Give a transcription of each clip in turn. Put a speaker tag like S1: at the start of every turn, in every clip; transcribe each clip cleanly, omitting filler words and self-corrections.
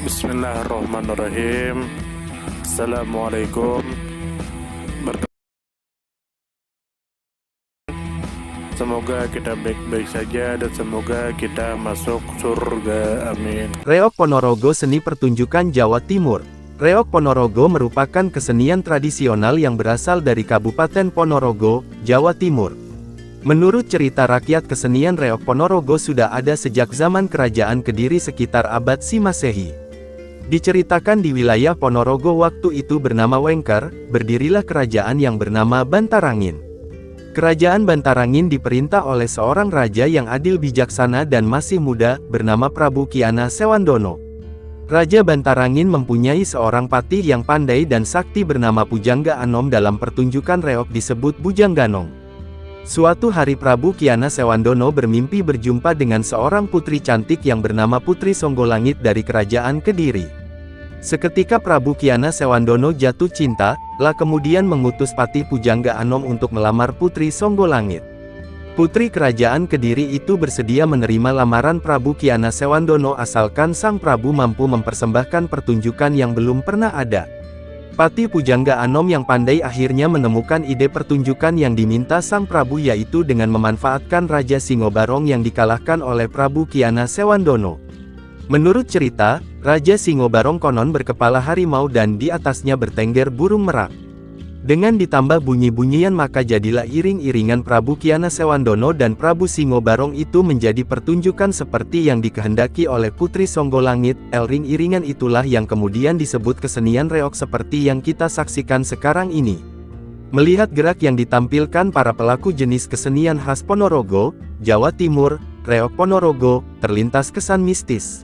S1: Bismillahirrahmanirrahim. Assalamualaikum. Semoga kita baik-baik saja dan semoga kita masuk surga. Amin.
S2: Reok Ponorogo, seni pertunjukan Jawa Timur. Reok Ponorogo merupakan kesenian tradisional yang berasal dari Kabupaten Ponorogo, Jawa Timur. Menurut cerita rakyat, kesenian reok Ponorogo sudah ada sejak zaman Kerajaan Kediri sekitar abad Si Masehi. Diceritakan di wilayah Ponorogo waktu itu bernama Wengker, berdirilah kerajaan yang bernama Bantarangin. Kerajaan Bantarangin diperintah oleh seorang raja yang adil bijaksana dan masih muda, bernama Prabu Kiana Sewandono. Raja Bantarangin mempunyai seorang patih yang pandai dan sakti bernama Pujangga Anom. Dalam pertunjukan reok disebut Bujangganong. Suatu hari Prabu Kiana Sewandono bermimpi berjumpa dengan seorang putri cantik yang bernama Putri Songgolangit dari Kerajaan Kediri. Seketika Prabu Kiana Sewandono jatuh cinta, kemudian mengutus patih Pujangga Anom untuk melamar Putri Songgolangit. Putri Kerajaan Kediri itu bersedia menerima lamaran Prabu Kiana Sewandono asalkan sang Prabu mampu mempersembahkan pertunjukan yang belum pernah ada. Patih Pujangga Anom yang pandai akhirnya menemukan ide pertunjukan yang diminta sang Prabu, yaitu dengan memanfaatkan Raja Singobarong yang dikalahkan oleh Prabu Kiana Sewandono. Menurut cerita, Raja Singobarong konon berkepala harimau dan di atasnya bertengger burung merak. Dengan ditambah bunyi-bunyian maka jadilah iring-iringan Prabu Kiana Sewandono dan Prabu Singobarong itu menjadi pertunjukan seperti yang dikehendaki oleh Putri Songgolangit. Iring-iringan itulah yang kemudian disebut kesenian reok seperti yang kita saksikan sekarang ini. Melihat gerak yang ditampilkan para pelaku jenis kesenian khas Ponorogo, Jawa Timur, reok Ponorogo, terlintas kesan mistis.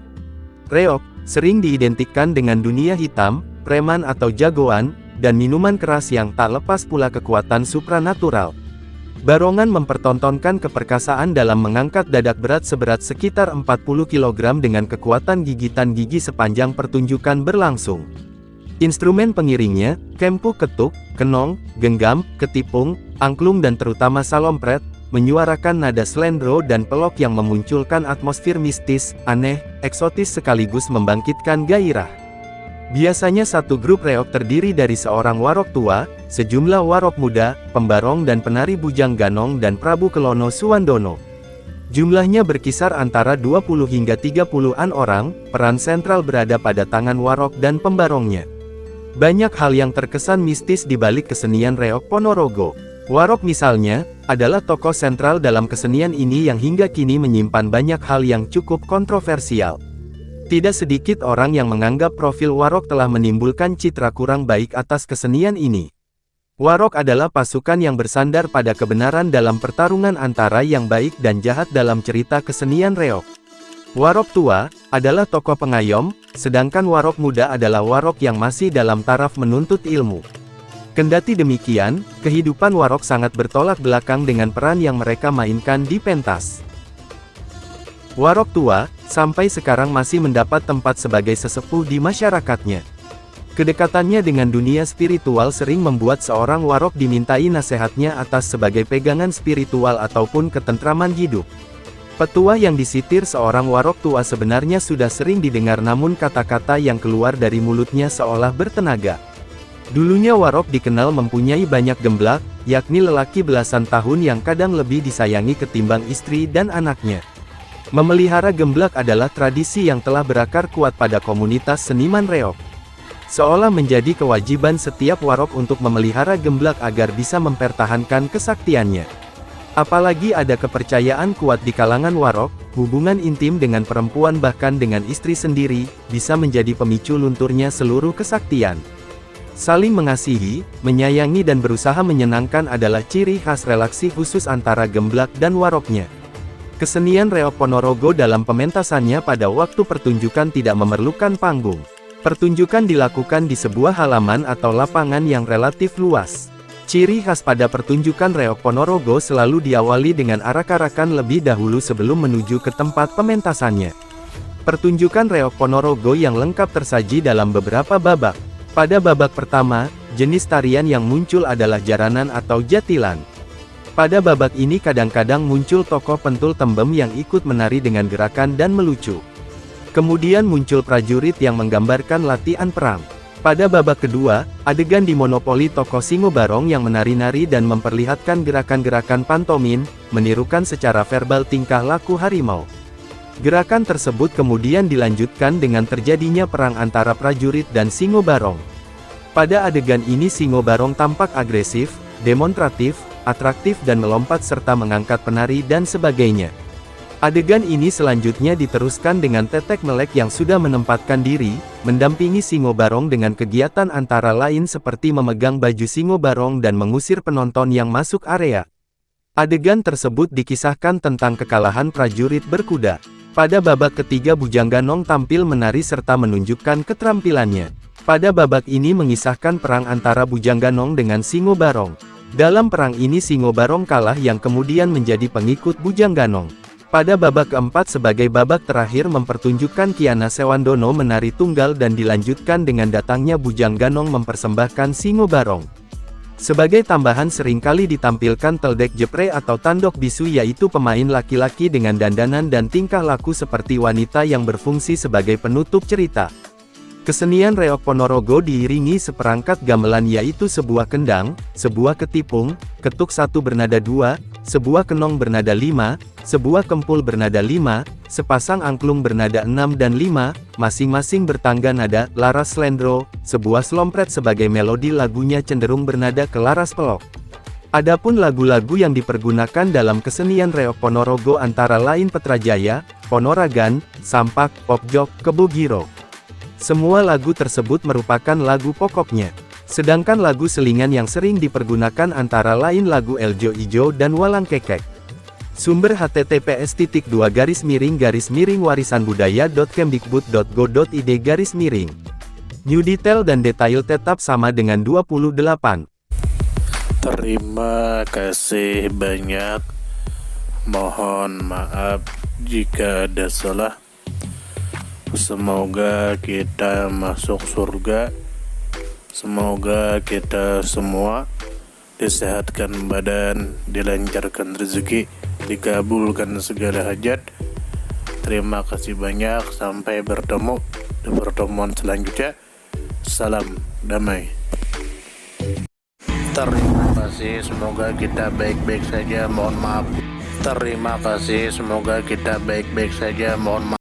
S2: Reok sering diidentikan dengan dunia hitam, preman atau jagoan, dan minuman keras yang tak lepas pula kekuatan supranatural. Barongan mempertontonkan keperkasaan dalam mengangkat dadak berat seberat sekitar 40 kg dengan kekuatan gigitan gigi sepanjang pertunjukan berlangsung. Instrumen pengiringnya, kempu, ketuk, kenong, genggam, ketipung, angklung dan terutama salompret, menyuarakan nada slendro dan pelok yang memunculkan atmosfer mistis, aneh, eksotis sekaligus membangkitkan gairah. Biasanya satu grup reok terdiri dari seorang warok tua, sejumlah warok muda, pembarong dan penari Bujangganong dan Prabu Kelono Suwandono. Jumlahnya berkisar antara 20 hingga 30-an orang, peran sentral berada pada tangan warok dan pembarongnya. Banyak hal yang terkesan mistis di balik kesenian reok Ponorogo. Warok misalnya, adalah tokoh sentral dalam kesenian ini yang hingga kini menyimpan banyak hal yang cukup kontroversial. Tidak sedikit orang yang menganggap profil warok telah menimbulkan citra kurang baik atas kesenian ini. Warok adalah pasukan yang bersandar pada kebenaran dalam pertarungan antara yang baik dan jahat dalam cerita kesenian reok. Warok tua adalah tokoh pengayom, sedangkan warok muda adalah warok yang masih dalam taraf menuntut ilmu. Kendati demikian, kehidupan warok sangat bertolak belakang dengan peran yang mereka mainkan di pentas. Warok tua, sampai sekarang masih mendapat tempat sebagai sesepuh di masyarakatnya. Kedekatannya dengan dunia spiritual sering membuat seorang warok dimintai nasihatnya atas sebagai pegangan spiritual ataupun ketentraman hidup. Petua yang disitir seorang warok tua sebenarnya sudah sering didengar, namun kata-kata yang keluar dari mulutnya seolah bertenaga. Dulunya warok dikenal mempunyai banyak gemblak, yakni lelaki belasan tahun yang kadang lebih disayangi ketimbang istri dan anaknya. Memelihara gemblak adalah tradisi yang telah berakar kuat pada komunitas seniman reok. Seolah menjadi kewajiban setiap warok untuk memelihara gemblak agar bisa mempertahankan kesaktiannya. Apalagi ada kepercayaan kuat di kalangan warok, hubungan intim dengan perempuan bahkan dengan istri sendiri, bisa menjadi pemicu lunturnya seluruh kesaktian. Saling mengasihi, menyayangi dan berusaha menyenangkan adalah ciri khas relasi khusus antara gemblak dan waroknya. Kesenian reok Ponorogo dalam pementasannya pada waktu pertunjukan tidak memerlukan panggung. Pertunjukan dilakukan di sebuah halaman atau lapangan yang relatif luas. Ciri khas pada pertunjukan reok Ponorogo selalu diawali dengan arak-arakan lebih dahulu sebelum menuju ke tempat pementasannya. Pertunjukan reok Ponorogo yang lengkap tersaji dalam beberapa babak. Pada babak pertama, jenis tarian yang muncul adalah jaranan atau jatilan. Pada babak ini kadang-kadang muncul tokoh pentul tembem yang ikut menari dengan gerakan dan melucu. Kemudian muncul prajurit yang menggambarkan latihan perang. Pada babak kedua, adegan dimonopoli tokoh Singo Barong yang menari-nari dan memperlihatkan gerakan-gerakan pantomin, menirukan secara verbal tingkah laku harimau. Gerakan tersebut kemudian dilanjutkan dengan terjadinya perang antara prajurit dan Singo Barong. Pada adegan ini Singo Barong tampak agresif, demonstratif, atraktif dan melompat serta mengangkat penari dan sebagainya. Adegan ini selanjutnya diteruskan dengan Tetek Melek yang sudah menempatkan diri, mendampingi Singo Barong dengan kegiatan antara lain seperti memegang baju Singo Barong dan mengusir penonton yang masuk area. Adegan tersebut dikisahkan tentang kekalahan prajurit berkuda. Pada babak ketiga Bujang Ganong tampil menari serta menunjukkan keterampilannya. Pada babak ini mengisahkan perang antara Bujang Ganong dengan Singo Barong. Dalam perang ini Singo Barong kalah yang kemudian menjadi pengikut Bujang Ganong. Pada babak keempat sebagai babak terakhir mempertunjukkan Kiana Sewandono menari tunggal dan dilanjutkan dengan datangnya Bujang Ganong mempersembahkan Singo Barong. Sebagai tambahan seringkali ditampilkan teldek jepre atau tandok bisu yaitu pemain laki-laki dengan dandanan dan tingkah laku seperti wanita yang berfungsi sebagai penutup cerita. Kesenian reok Ponorogo diiringi seperangkat gamelan yaitu sebuah kendang, sebuah ketipung, ketuk satu bernada 2, sebuah kenong bernada 5, sebuah kempul bernada 5, sepasang angklung bernada 6 dan 5, masing-masing bertangga nada, laras slendro, sebuah slompret sebagai melodi lagunya cenderung bernada ke laras pelok. Adapun lagu-lagu yang dipergunakan dalam kesenian reok Ponorogo antara lain Petrajaya, Ponoragan, Sampak, Popjok, Kebogiro. Semua lagu tersebut merupakan lagu pokoknya. Sedangkan lagu selingan yang sering dipergunakan antara lain lagu Eljo Ijo dan Walang Kekek. Sumber https://warisanbudaya.kemdikbud.go.id/. New detail dan detail tetap sama dengan 28.
S1: Terima kasih banyak. Mohon maaf jika ada salah. Semoga kita masuk surga. Semoga kita semua disehatkan badan, dilancarkan rezeki, dikabulkan segala hajat. Terima kasih banyak. Sampai bertemu di pertemuan selanjutnya. Salam damai. Terima kasih. Semoga kita baik-baik saja. Mohon maaf. Terima kasih. Semoga kita baik-baik saja. Mohon maaf.